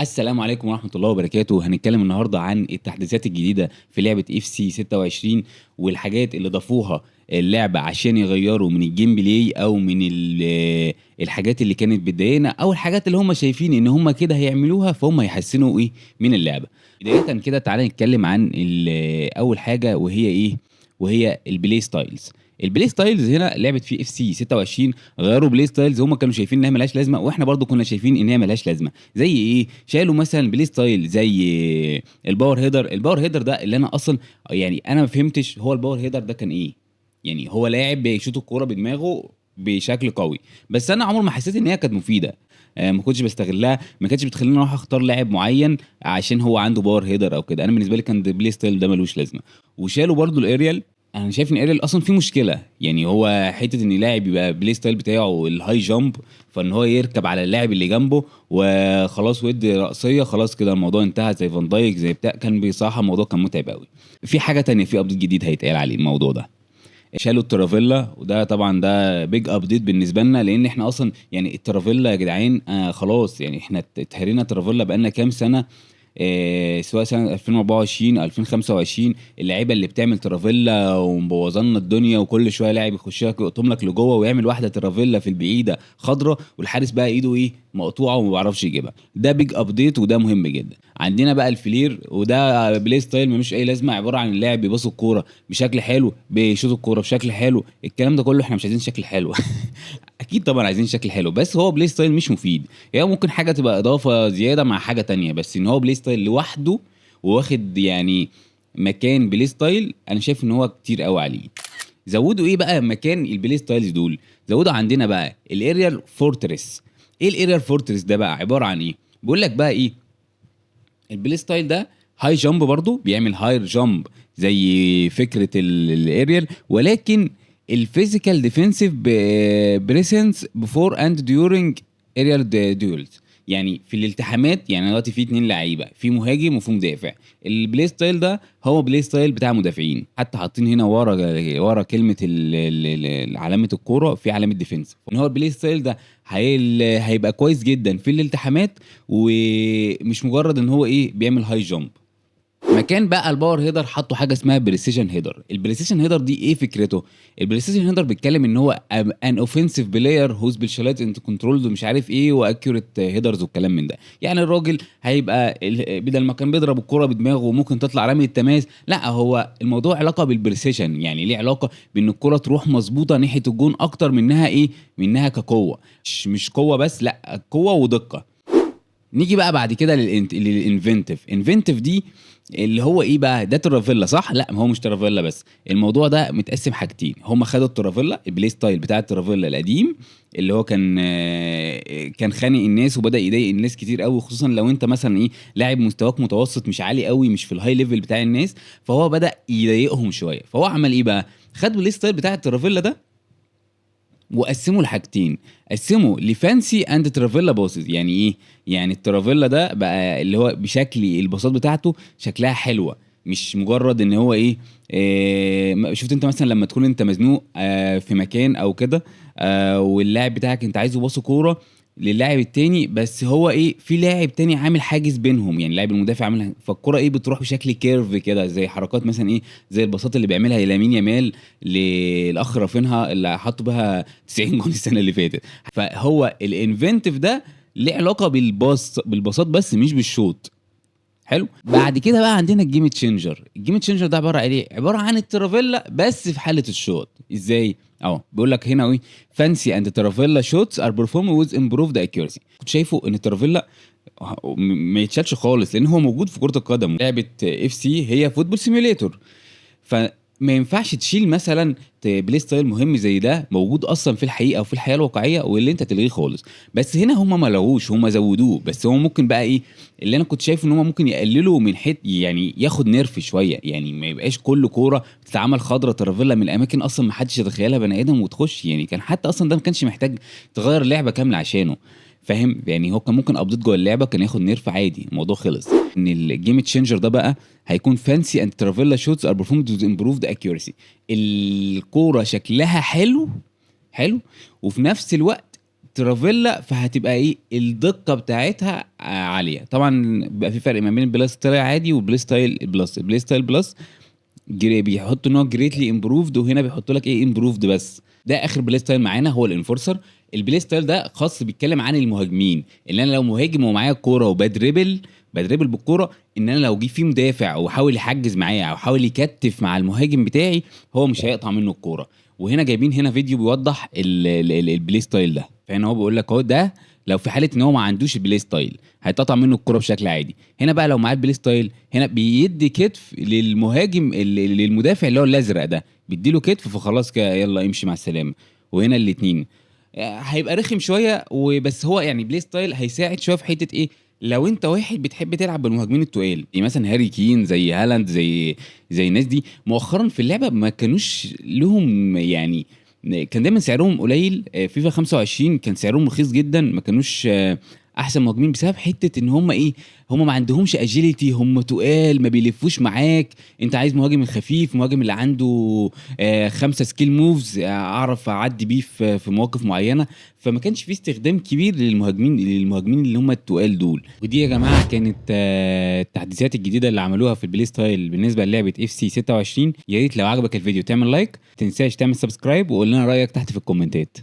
السلام عليكم ورحمة الله وبركاته. هنتكلم النهاردة عن التحديثات الجديدة في لعبة اف سي 26 والحاجات اللي ضافوها اللعبة عشان يغيروا من الجيم بلاي او من الحاجات اللي كانت بتضايقنا او الحاجات اللي هم شايفين ان هم كده هيعملوها فهم يحسنوا ايه من اللعبة. بداية كده تعالى نتكلم عن اول حاجة وهي ايه، وهي البلاي ستايلز. البلاي ستايلز هنا لعبه في اف سي 26 غيروا بلاي ستايلز هم كانوا شايفين انها ملهاش لازمه، واحنا برضو كنا شايفين ان هي ملهاش لازمه. زي ايه؟ شالوا مثلا بلاي ستايل زي الباور هيدر ده اللي انا اصلا يعني انا ما فهمتش هو الباور هيدر ده كان ايه. يعني هو لاعب بيشوط الكوره بدماغه بشكل قوي، بس انا عمر ما حسيت ان هي كانت مفيده. ما كنتش بستغلها، ما كانتش بتخليني اروح اختار لاعب معين عشان هو عنده باور هيدر او كده. انا بالنسبه لي كان البلاي ستايل ده ملوش لازمه. وشالوا برضو الاريال. انا شايف ان اريال اصلا في مشكله، يعني هو حته ان لاعب يبقى بلاي ستايل بتاعه الهاي جامب، فان هو يركب على اللاعب اللي جنبه وخلاص ودي رأسيه خلاص كده الموضوع انتهى، زي فان دايك زي بتاع. كان بصراحه الموضوع كان متعب قوي. في حاجه تانية، في ابديت جديد هيتقال عليه الموضوع ده. شالوا الترافيلا، وده طبعا ده بيج ابديت بالنسبه لنا، لان احنا اصلا يعني الترافيلا يا جدعان خلاص، يعني احنا اتهرينا ترافيلا بقالنا كام سنه. سواء سنه 2024 2025 اللعيبه اللي بتعمل ترافيلا ومبوظنا الدنيا، وكل شويه لاعب يخش لك يقطم لك لجوه ويعمل واحده ترافيلا في البعيده خضره، والحارس بقى ايده ايه مقطوعه وما بيعرفش يجيبها. ده بيج ابديت وده مهم جدا. عندنا بقى الفلير، وده بلاي ستايل ملوش اي لازمه، عباره عن اللاعب بيباص الكوره بشكل حلو بيشوط الكوره بشكل حلو. الكلام ده كله احنا مش عايزين شكل حلو. اكيد طبعا عايزين شكل حلو، بس هو بلاي ستايل مش مفيد. يعني ممكن حاجه تبقى اضافه زياده مع حاجه تانية، بس ان هو بلاي ستايل لوحده واخد يعني مكان بلاي ستايل، انا شايف ان هو كتير قوي عليه. زودوا ايه بقى مكان البلاي ستايلز دول؟ زودوا عندنا بقى الاريال فورتريس. ايه الاريال فورتريس ده بقى عباره عن ايه؟ بيقول لك بقى ايه، البلاي ستايل ده هاي جامب، برضو بيعمل هاي جامب زي فكره الاريال، ولكن الفيزيكال ديفensive بريسنس بفور اند ديورنج اريال ديولز. يعني في الالتحامات، يعني دلوقتي في اتنين لعيبه، في مهاجم وفي مدافع. البلاي ستايل ده هو بلاي ستايل بتاع مدافعين، حتى حاطين هنا ورا كلمه علامه الكوره في علامه ديفنس، ان هو البلاي ستايل ده هيبقى كويس جدا في الالتحامات، ومش مجرد ان هو ايه بيعمل هاي جامب. مكان بقى الباور هيدر حطوا حاجه اسمها بريسيجن هيدر. البريسيجن هيدر دي ايه فكرته؟ البريسيجن هيدر بيتكلم ان هو ان اوفنسيف بلاير هو سبيشالات انت كنترولز ومش عارف ايه واكيوريت هيدرز والكلام من ده. يعني الراجل هيبقى بدل ما كان بيضرب الكره بدماغه وممكن تطلع رمي التماس، لا هو الموضوع علاقه بالبريسيجن، يعني ليه علاقه بان الكره تروح مظبوطه ناحيه الجون اكتر منها ايه، منها كقوه. مش قوه بس، لا قوه ودقه. نيجي بقى بعد كده انفنتيف دي اللي هو ايه بقى؟ ده ترافيلا صح؟ لا ما هو مش ترافيلا بس. الموضوع ده متقسم حاجتين. هم خدوا الترافيلا البلاي ستايل بتاع الترافيلا القديم اللي هو كان خانق الناس وبدا يضايق الناس كتير قوي، خصوصا لو انت مثلا ايه لاعب مستواك متوسط مش عالي قوي، مش في الهاي ليفل بتاع الناس، فهو بدا يضايقهم شويه. فهو عمل ايه بقى؟ خد البلاي ستايل بتاع الترافيلا ده وقسموا لحاجتين. قسموا لفانسي اند ترافيلا باسز. يعني ايه؟ يعني الترافيلا ده بقى اللي هو بشكل الباصات بتاعته شكلها حلوه، مش مجرد ان هو ايه. شفت انت مثلا لما تكون انت مزنوق في مكان او كده، واللاعب بتاعك انت عايزه باص كوره للاعب التاني، بس هو ايه في لاعب تاني عامل حاجز بينهم، يعني اللاعب المدافع عامل، فالكرة ايه بتروح بشكل كيرف كده، زي حركات مثلا ايه، زي الباصات اللي بيعملها لامين يامال للاخ رافينها اللي حطوا بها 90 جون السنه اللي فاتت. فهو الانفنتيف ده ليه علاقه بالباصات بس مش بالشوط. حلو. بعد كده بقى عندنا الجيم تشينجر ده عباره عن ايه؟ عباره عن الترافيلا بس في حاله الشوط. ازاي؟ بيقول لك هنا ايه، فانسي اند ترافيلا شوتس ار بيرفورم ويز امبروفد اكيورسي. كنت شايفه ان الترافيلا ما يتشالش خالص، لان هو موجود في كره القدم. لعبه اف سي هي فوتبول سيميوليتور، فما ينفعش تشيل مثلا بلاي ستايل مهم زي ده موجود اصلا في الحقيقه وفي الحياه الواقعيه واللي انت تلغيه خالص. بس هنا هم ما لغوش، هم زودوه. بس هو ممكن بقى ايه اللي انا كنت شايف ان هم ممكن يقللوا من يعني ياخد نيرف شويه، يعني ما يبقاش كل كوره بتتعمل خضره ترافيلا من الاماكن اصلا ما حدش يتخيلها بني ادم وتخش. يعني كان حتى اصلا ده ما كانش محتاج تغير اللعبه كامله عشانه، فاهم؟ يعني هو كان ممكن ابديت جوه اللعبه كان ياخد نيرف عادي، الموضوع خلص. ان الجيم تشينجر ده بقى هيكون فانسي اند ترافيلا شوتس ار بيرفورمد وذ امبروفد اكيورسي. الكوره شكلها حلو، حلو، وفي نفس الوقت ترافيلا فهتبقى ايه الدقه بتاعتها عاليه. طبعا بقى في فرق ما بين البلاي ستايل عادي والبلاي ستايل بلس. البلاي ستايل بلس بيحطوا ان هو جريتلي امبروفد، وهنا بيحطوا لك ايه امبروفد بس. ده اخر بلاي ستايل معانا هو الانفورسر. البلاي ستايل ده خاص بيتكلم عن المهاجمين، ان انا لو مهاجم ومعايا الكوره بدربل بالكوره، ان انا لو جه في مدافع وحاول يحجز معايا او حاول يكتف مع المهاجم بتاعي هو مش هيقطع منه الكوره. وهنا جايبين هنا فيديو بيوضح البلاي ستايل ده. فهنا هو بيقول لك اهو ده لو في حاله ان هو ما عندوش البلاي ستايل هيتقطع منه الكرة بشكل عادي. هنا بقى لو معاه البلاي ستايل هنا بيدي كتف للمهاجم للمدافع اللي هو الازرق ده، بيديله كتف فخلاص كده يلا امشي مع السلامه. وهنا الاتنين هيبقى رخم شويه وبس. هو يعني بلاي ستايل هيساعد شويه في حته ايه لو انت واحد بتحب تلعب بالمهاجمين التقال، يعني مثلا هاري كين زي هالاند زي الناس دي مؤخرا في اللعبه ما كانوش لهم يعني، كان دايما سعرهم قليل. فيفا 25 كان سعرهم رخيص جدا، ما كانوش احسن مهاجمين بسبب حته ان هم ايه هم ما عندهمش اجيليتي، هم تقال ما بيلفوش معاك. انت عايز مهاجم الخفيف، مهاجم اللي عنده 5 سكيل موفز اعرف اعدي بيه في مواقف معينه. فما كانش في استخدام كبير للمهاجمين اللي هم التقال دول. ودي يا جماعه كانت التحديثات الجديده اللي عملوها في البلاي ستايل بالنسبه للعبه اف سي 26. يا ريت لو عجبك الفيديو تعمل لايك، ما تنساش تعمل سبسكرايب وقول لنا رايك تحت في الكومنتات.